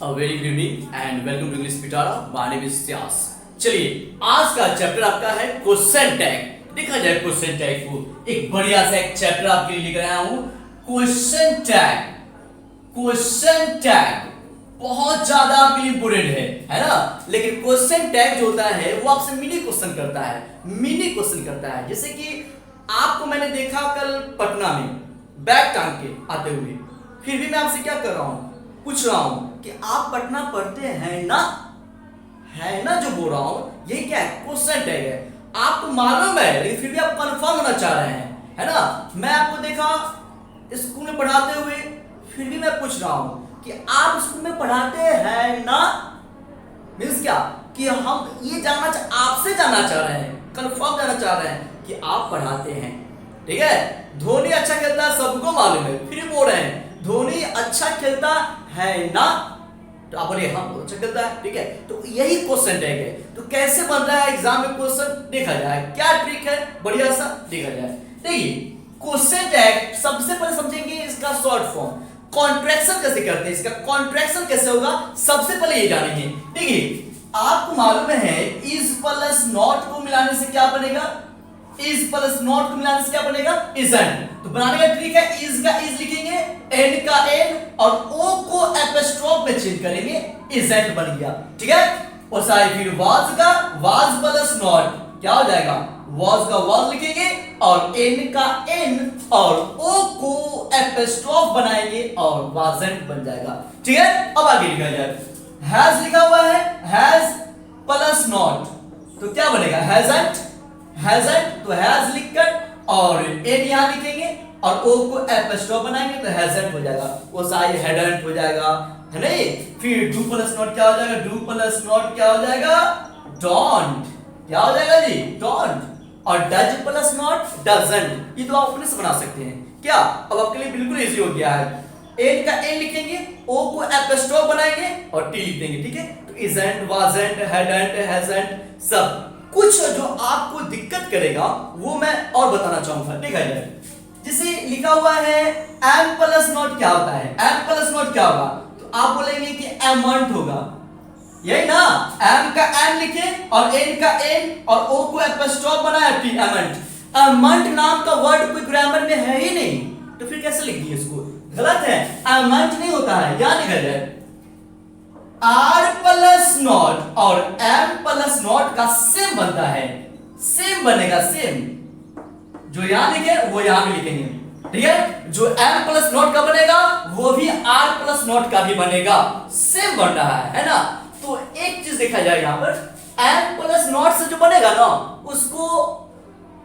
A very good evening and welcome to English Pitara. My name is Syas. चलिए आज का chapter आपका है क्वेश्चन टैग। देखा जाए क्वेश्चन टैग को, एक बढ़िया सा एक चैप्टर आपके लिए लेकर आया हूं। क्वेश्चन टैग, क्वेश्चन टैग बहुत ज्यादा आपके लिए इंपोर्टेंट है ना। लेकिन क्वेश्चन टैग जो होता है वो आपसे मिनी क्वेश्चन करता है, मिनी क्वेश्चन करता है। जैसे कि आपको मैंने देखा कल पटना में बैग टांग के आते हुए, फिर भी मैं आपसे क्या कर रहा हूं, पूछ रहा हूं कि आप पटना पढ़ते हैं ना, है ना, जो बोल रहा हूं ये क्या है, क्वेश्चन टैग है। आपको मालूम है लेकिन फिर भी आप कंफर्म होना चाह रहे हैं, है ना। मैं आपको देखा स्कूल में पढ़ाते हुए, फिर भी मैं पूछ रहा हूं कि आप स्कूल में पढ़ाते हैं ना। मीन्स क्या कि हम ये आपसे जानना चाह रहे हैं, कंफर्म जानना चाह रहे हैं कि आप पढ़ाते हैं। ठीक है, धोनी अच्छा खेलता है सबको मालूम है, फिर बोल रहे हैं धोनी अच्छा खेलता है ना, तो आप बोले हाँ अच्छा खेलता है। ठीक है, तो यही क्वेश्चन टैग है। तो कैसे बन रहा है एग्जाम में क्वेश्चन, देखा जाए क्या ट्रिक है, बढ़िया सा देखा जाए। देखिए क्वेश्चन टैग सबसे पहले समझेंगे इसका शॉर्ट फॉर्म, कॉन्ट्रैक्शन कैसे करते हैं, इसका कॉन्ट्रैक्शन कैसे होगा सबसे पहले ये जानेंगे। देखिए आपको मालूम है इज प्लस नॉट को मिलाने से क्या बनेगा, इज प्लस नॉट को मिलाने से क्या बनेगा, इजंट। तो बनाने का ट्रिक है, इज का इज लिखेंगे, एन का एन और ओ को एपोस्ट्रोफ में चेंज करेंगे, इजंट बन गया। ठीक है, और साइड फिर वाज का वाज प्लस नॉट क्या हो जाएगा, वाज का वाज लिखेंगे और एन का एन और ओ को एपोस्ट्रोफ बनाएंगे और वाजंट बन जाएगा। ठीक है, अब आगे लिखा जाए, हैज लिखा हुआ है, हैज प्लस नॉट तो क्या बनेगा, हैजंट, हैजंट तो हैज लिखकर और एन यहां लिखेंगे और ओ को एपोस्ट्रोफ बनाएंगे तो हैजंट हो जाएगा, वो साइड हेडंट हो जाएगा, है नहीं। फिर डू प्लस नॉट क्या हो जाएगा, डू प्लस नॉट क्या हो जाएगा, डोंट, क्या हो जाएगा जी, डोंट। और डज प्लस नॉट डजंट, ये तो आप अपने से बना सकते हैं क्या। अब आपके लिए बिल्कुल इजी हो गया है, एन का एन लिखेंगे, ओ को एपोस्ट्रोफ बनाएंगे और टी लिख देंगे। ठीक है, तो इजंट, वाजंट, हेडंट, हैजंट सब कुछ जो आपको दिक्कत करेगा वो मैं और बताना चाहूंगा। देखा जाए जिसे लिखा हुआ है एम प्लस नॉट क्या होता है, एम प्लस नॉट क्या होगा, तो आप बोलेंगे कि एमंट होगा, यही ना। एम का एम लिखे और एन का एन और ओ को एपोस्ट्रोफ बनाया टी, एमंट। एमंट नाम का वर्ड कोई ग्रामर में है ही नहीं, तो फिर कैसे लिख दिए इसको, गलत है, एमंट नहीं होता है। क्या लिखा जाए, आर प्लस नॉट और एम प्लस नॉट का सेम बनता है, सेम बनेगा, सेम जो यहां लिखे वो यहां भी लिखेंगे। ठीक है, जो एम प्लस नॉट का बनेगा वो भी आर प्लस नॉट का भी बनेगा, सेम बन रहा है ना। तो एक चीज देखा जाए यहां पर, एम प्लस नॉट से जो बनेगा ना उसको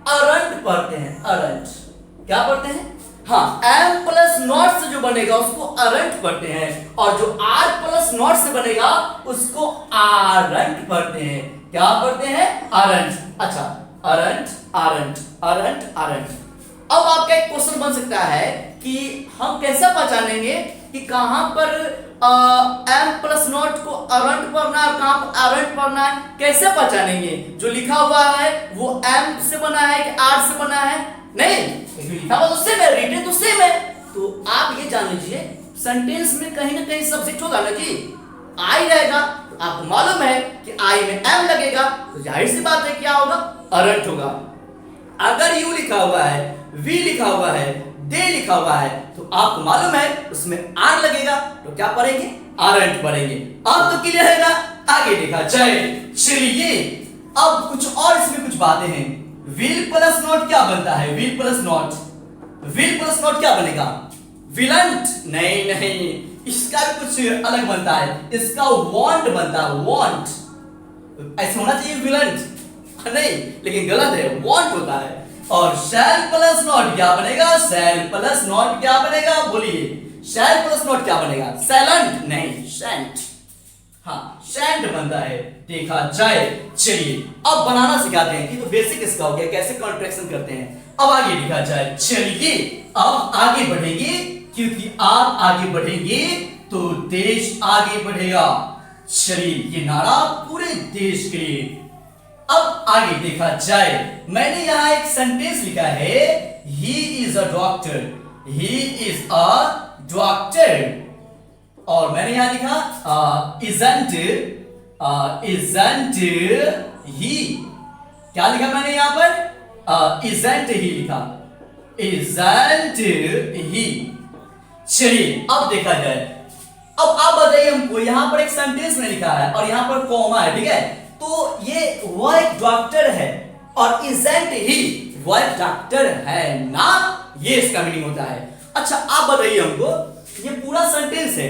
अरंट पढ़ते हैं, अरंट क्या पढ़ते हैं, हाँ, एम प्लस नॉट से जो बनेगा उसको अरंट पढ़ते हैं और जो आर प्लस नॉट से बनेगा उसको आरंट पढ़ते हैं। क्या पढ़ते हैं, आरंट। अच्छा, अरंट आरंट अरंट आरंट। अब आपका एक क्वेश्चन बन सकता है कि हम कैसे पहचानेंगे कि कहां पर एम प्लस नॉट को अरंट पढ़ना है और कहां पर आरंट पढ़ना है, कैसे पहचानेंगे। जो लिखा हुआ है वो एम से बना है कि आर से बना है, नहीं, लिखा हुआ तो सेम है, रिटन तो सेम है। तो आप ये जान लीजिए सेंटेंस में कहीं ना कहीं सब्जेक्ट होगा ना जी, आई रहेगा। तो आपको मालूम है कि आई में एम लगेगा तो जाहिर सी बात है क्या होगा, अरंट होगा। अगर यू लिखा हुआ है, वी लिखा हुआ है, दे लिखा हुआ है तो आपको मालूम है उसमें आर लगेगा, तो क्या पढ़ेंगे, आरंट पढ़ेंगे। अब तो क्लियर है ना, आगे देखा जाए। चलिए अब कुछ और इसमें कुछ बातें हैं। विल प्लस नॉट क्या बनता है, will plus not, will plus not क्या बनेगा, विलंट, नहीं नहीं, इसका भी कुछ अलग बनता है, इसका वांट बनता है, वांट। ऐसा होना चाहिए विलंट, नहीं, लेकिन गलत है, वांट होता है। और शैल प्लस नॉट क्या बनेगा, शैल प्लस नॉट क्या बनेगा, बोलिए, शैल प्लस नॉट क्या बनेगा, सैलेंट, नहीं, शैंट, हाँ, शैंट बनता है। देखा जाए, चलिए अब बनाना सिखाते हैं कि तो बेसिक इसका हो गया, कैसे कॉन्ट्रैक्शन करते हैं। अब आगे लिखा जाए, चलिए अब आगे बढ़ेंगे, क्योंकि आप आगे बढ़ेंगे तो देश आगे बढ़ेगा। चलिए ये नारा पूरे देश के लिए। अब आगे देखा जाए, मैंने यहां एक सेंटेंस लिखा है, he is a doctor, he is a doctor. और मैंने यहां लिखा इजंट ही। क्या लिखा मैंने यहां पर? इजंट ही लिखा, इजंट ही। चलिए अब देखा जाए, अब आप बताइए हमको, यहां पर एक सेंटेंस में लिखा है और यहां पर कॉमा है, ठीक है? तो ये वह एक डॉक्टर है और इजंट ही वह एक डॉक्टर है ना, ये इसका मीनिंग होता है। अच्छा आप बताइए हमको, ये पूरा सेंटेंस है,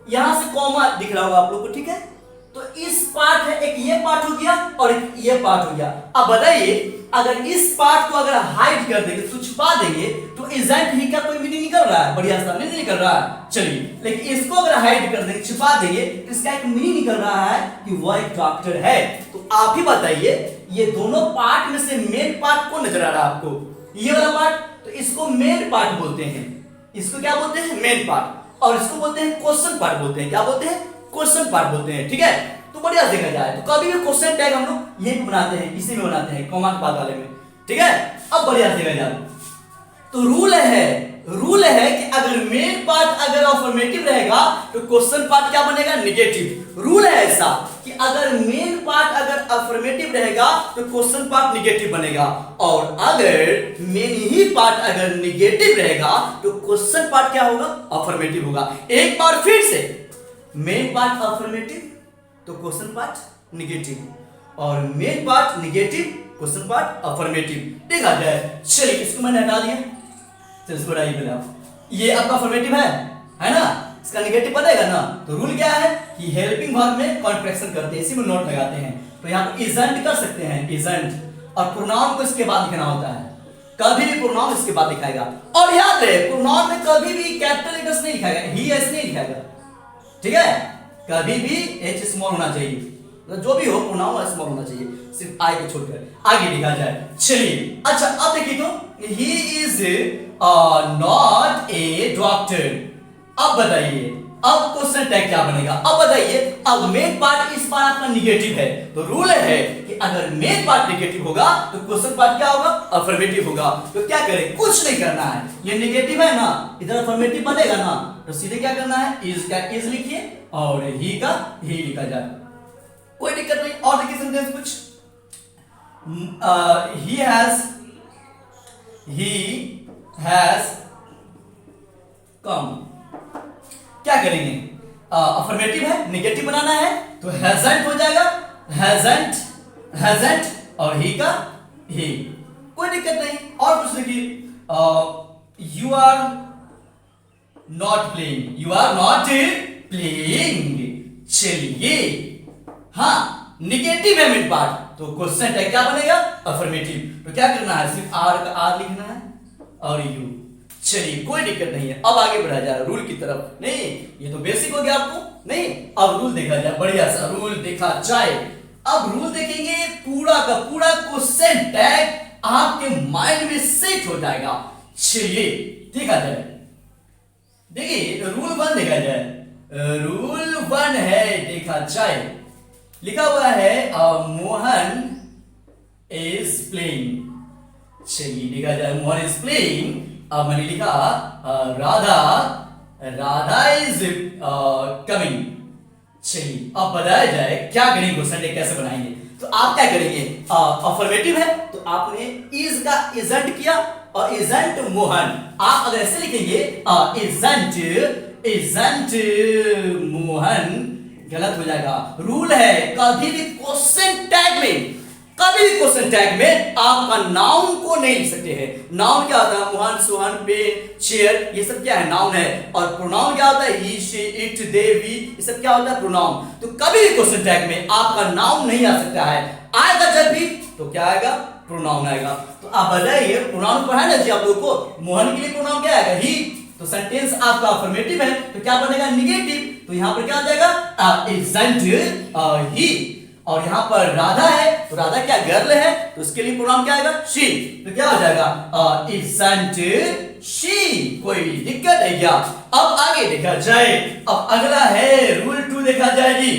यहां से कॉमा दिख रहा होगा आप लोग को, ठीक है? तो इस पार्ट है, एक ये पार्ट हो गया और एक ये पार्ट हो गया। अब बताइए, अगर इस पार्ट को अगर हाइड कर देंगे तो छुपा देंगे तो इजंट ही का कोई मीनिंग निकल रहा है, बढ़िया सा नहीं निकल रहा है। चलिए, लेकिन इसको अगर हाइड कर देंगे, छुपा देंगे, तो इसका एक मीनिंग निकल रहा है कि वह एक डॉक्टर है। तो आप ही बताइए, ये दोनों पार्ट में से मेन पार्ट कौन नजर आ रहा है आपको? ये वाला पार्ट, तो इसको मेन पार्ट बोलते हैं। इसको क्या बोलते हैं? Main part. और इसको बोलते हैं क्वेश्चन पार्ट बोलते हैं। क्या बोलते हैं? क्वेश्चन पार्ट बोलते हैं, ठीक है? तो बढ़िया देखा जाए तो कभी भी क्वेश्चन टैग हम लोग यही बनाते हैं, इसी में बनाते हैं, कॉमा के बाद वाले में, ठीक है? अब बढ़िया देखा जाए तो रूल है कि अगर मेन पार्ट अगर अफर्मेटिव रहेगा तो क्वेश्चन पार्ट क्या बनेगा? निगेटिव। रूल है ऐसा कि अगर मेन पार्ट अगर अफर्मेटिव रहेगा तो क्वेश्चन पार्ट निगेटिव बनेगा, और अगर मेन ही पार्ट अगर निगेटिव रहेगा तो क्वेश्चन पार्ट क्या होगा? अफर्मेटिव होगा। एक बार फिर से, मेन पार्ट अफर्मेटिव तो क्वेश्चन पार्ट निगेटिव, और main part negative, question part affirmative. देखा जाए, चलिए इसको मैंने हटा दिया, चलिए इसको हटाइए पहले आप। ये आपका अफर्मेटिव है ना? इसका निगेटिव बनेगा ना? तो रूल क्या है कि हेल्पिंग वर्ब में कॉन्ट्रैक्शन करते हैं, इसी में नोट लगाते हैं। तो यहाँ पर इजंट कर सकते हैं, इजंट, और प्रोनाउन को इसके बाद लिखना होता है। कभी भी प्रोनाउन इसके बाद लिखाएगा, और याद रहे प्रोनाउन में कभी भी कैपिटल लेटर्स नहीं लिखाएगा, ही एस नहीं लिखाएगा, ठीक है? कभी भी एच स्मॉल होना चाहिए, तो जो भी हो प्रोनाउन स्मॉल होना चाहिए, सिर्फ आई को छोड़कर। आगे लिखा जाए, चलिए। अच्छा अब देखिए, तो he is not a doctor. अब बताइए, अब क्वेश्चन टैग क्या बनेगा? अब बताइए, अब मेन पार्ट इस बार आपका निगेटिव है, तो रूल है कि अगर मेन पार्ट निगेटिव होगा तो क्वेश्चन पार्ट क्या होगा? अफर्मेटिव होगा। तो क्या करें? कुछ नहीं करना है, ये निगेटिव है ना, इधर अफर्मेटिव बनेगा ना, तो सीधे क्या करना है? इज का इज लिखिए और ही का ही लिखा जाए, कोई दिक्कत नहीं। और देखिए सेंटेंस कुछ, he has come, क्या करेंगे? अफर्मेटिव है, निगेटिव बनाना है, तो हैजंट हो जाएगा, हैजंट और ही का ही, कोई दिक्कत नहीं। और कुछ देखिए, यू आर नॉट प्लेइंग। चलिए, हाँ निगेटिव है मिड पार्ट, तो क्वेश्चन टैग क्या बनेगा? अफर्मेटिव। तो क्या करना है? सिर्फ आर का आर लिखना है और यू। चलिए कोई दिक्कत नहीं है। अब आगे बढ़ा जाए रूल की तरफ। नहीं, ये तो बेसिक हो गया आपको, नहीं अब रूल देखा जाए, बढ़िया सा रूल देखा जाए। अब रूल देखेंगे, पूरा का पूरा क्वेश्चन टैग आपके माइंड में सेट हो जाएगा। चलिए देखा जाए, देखिए रूल 1 देखा जाए। रूल 1 है, देखा जाए, लिखा हुआ है मोहन इज प्लेइंग। चलिए देखा जाए, मोहन इज प्लेइंग। अब मैंने लिखा राधा इज कमिंग। चलिए अब बताया जाए क्या करेंगे, क्वेश्चन टैग कैसे बनाएंगे। तो आप क्या करेंगे? अफर्मेटिव है तो आपने इज का इजंट किया और इजंट मोहन। आप अगर ऐसे लिखेंगे इजंट मोहन, गलत हो जाएगा। रूल है कभी भी क्वेश्चन टैग में आपका नाउन को नहीं लिख सकते हैं। नाउन क्या होता है? मोहन, सोहन, पेन, चेयर, ये सब क्या है? नाउन है। और प्रोनाउन क्या होता है? ही, शी, इट, दे, वी, ये सब क्या होता है? प्रोनाउन। तो कभी भी क्वेश्चन टैग में आपका नाउन नहीं आ सकता है। आएगा जब भी तो क्या आएगा? प्रोनाउन आएगा। तो आप बताइए, प्रोनाउन पढ़ा ना जी आप लोगों को, मोहन के लिए प्रोनाउन क्या आएगा? ही। तो सेंटेंस आपका अफर्मेटिव है तो क्या बनेगा? निगेटिव। तो यहां पर क्या आ जाएगा? Isn't he. और यहां पर राधा है तो राधा क्या गर्ल है, तो उसके लिए प्रोनाउन क्या आएगा? शी। तो क्या हो जाएगा? Isn't she. कोई दिक्कत है क्या? अब आगे देखा जाए, अब अगला है रूल 2 देखा जाए जी।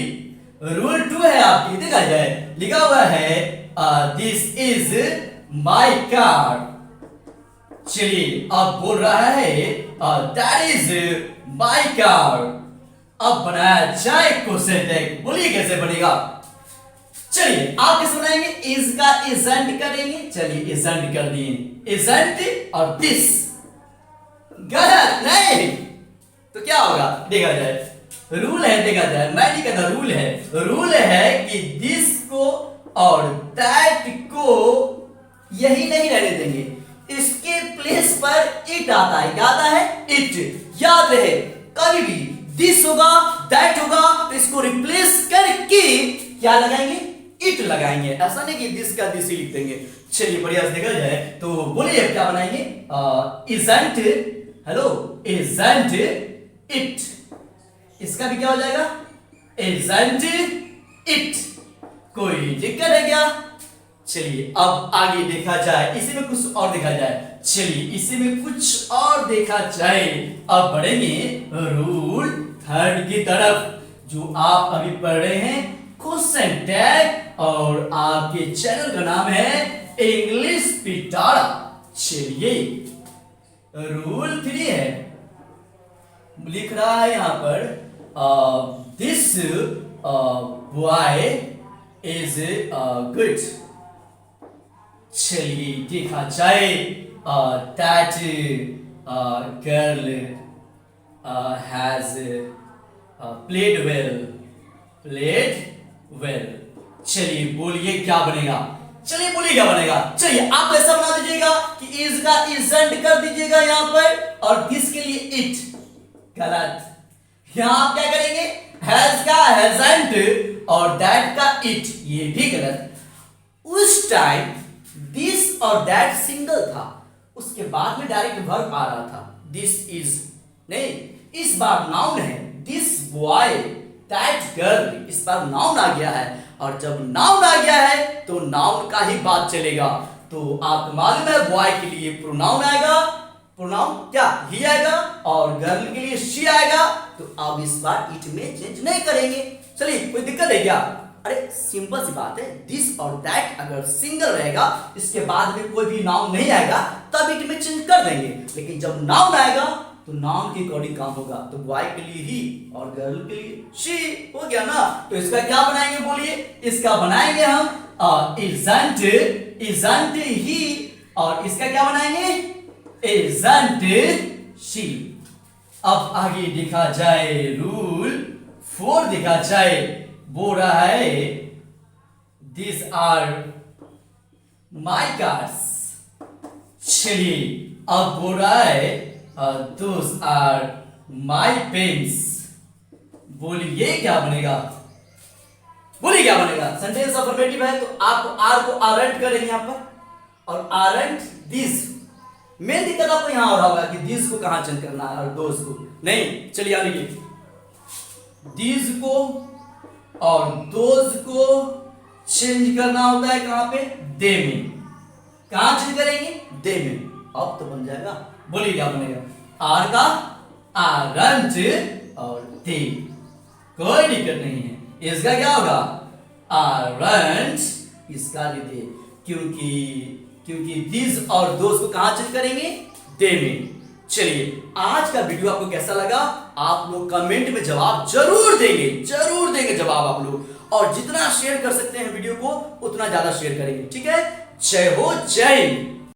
रूल 2 है आपकी, देखा जाए, लिखा हुआ है दिस इज माई कार। चलिए अब बोल रहा है दैट इज माई कार। अब बनाया जाए क्वेश्चन टैग, बोलिए कैसे बनेगा। चलिए आप कैसे बनाएंगे, इज का इजंट करेंगे, चलिए इजंट कर दिए, इजंट और दिस, गलत नहीं, तो क्या होगा देखा जाए, रूल है देखा जाए, मैं नहीं कहता रूल है कि दिस को और दैट को यही नहीं रहने देंगे, इसके प्लेस पर इट आता है, क्या आता है, इट। याद रहे कभी भी दिस होगा दैट होगा तो इसको रिप्लेस करके क्या लगाएंगे, इट लगाएंगे, ऐसा नहीं कि दिस का दिस ही लिख देंगे। चलिए बढ़िया से देखा जाए तो बोलिए क्या बनाएंगे, इजंट, हेलो इजंट इट, इसका भी क्या हो जाएगा, इजंट इट, कोई दिक्कत है क्या। चलिए अब आगे देखा जाए, इसी में कुछ और देखा जाए, चलिए इसी में कुछ और देखा जाए। अब बढ़ेंगे रूल थर्ड की तरफ, जो आप अभी पढ़ रहे हैं क्वेश्चन टैग, और आपके चैनल का नाम है इंग्लिश पिटारा। चलिए रूल 3 है, लिख रहा है यहां पर दिस बॉय इज गुड। चलिए देखा जाए that girl has played well. चलिए बोलिए क्या बनेगा, चलिए बोलिए क्या बनेगा। चलिए आप ऐसा बना दीजिएगा कि इज का इजंट कर दीजिएगा यहां पर, और दिस के लिए इट, गलत। यहां आप क्या करेंगे, हैज का हैजंट और दैट का इट, ये भी गलत। उस टाइम दिस और दैट सिंगल था, उसके बाद में डायरेक्ट वर्ब आ रहा था, दिस इज नहीं, इस बार नाउन है, दिस बॉय दैट गर्ल, इस बार नाउन आ गया है, और जब नाउन आ गया है तो नाउन का ही बात चलेगा। तो आपको मालूम है बॉय के लिए प्रोनाउन आएगा, प्रोनाउन क्या ही आएगा, और गर्ल के लिए शी आएगा, तो अब इस बार इट में चेंज नहीं करेंगे। चलिए कोई दिक्कत है क्या, अरे सिंपल सी बात है, दिस और दैट अगर सिंगल रहेगा, इसके बाद में कोई भी नाउन नहीं आएगा, तब इट में चेंज कर देंगे, लेकिन जब नाउन आएगा तो नाउन के अकॉर्डिंग काम होगा, तो बॉय के लिए ही और गर्ल के लिए शी, हो गया ना। तो इसका क्या बनाएंगे बोलिए, इसका बनाएंगे हम इजंट, इजंट ही, और इसका क्या बनाएंगे, इजंट शी। अब आगे देखा जाए रूल 4 देखा जाए, बोल रहा है दिस आर माई कार्स। चलिए अब बोल रहा है दोस आर माई पेन्स। बोलिए क्या बनेगा, बोलिए क्या बनेगा। सेंटेंस अफर्मेटिव है तो आप आर को आरंट करेंगे यहां पर, और आरंट दिस। मेन दिक्कत आपको यहां हो रहा होगा कि दिस को कहां चेंज करना है और दोस को नहीं। चलिए आगे दिस को और दोज को चेंज करना होता है कहां पे, दे में। कहां चेंज करेंगे, दे में। अब तो बन जाएगा, बोलिए क्या बनेगा, आर का आरंट और दे, कोई दिक्कत नहीं है। इसका क्या होगा, आरंट, इसका भी दे, क्योंकि दिस और दोस को कहां चेंज करेंगे, दे में। चलिए आज का वीडियो आपको कैसा लगा, आप लोग कमेंट में जवाब जरूर देंगे जवाब आप लोग, और जितना शेयर कर सकते हैं वीडियो को उतना ज्यादा शेयर करेंगे, ठीक है। जय हो, जय हिंद।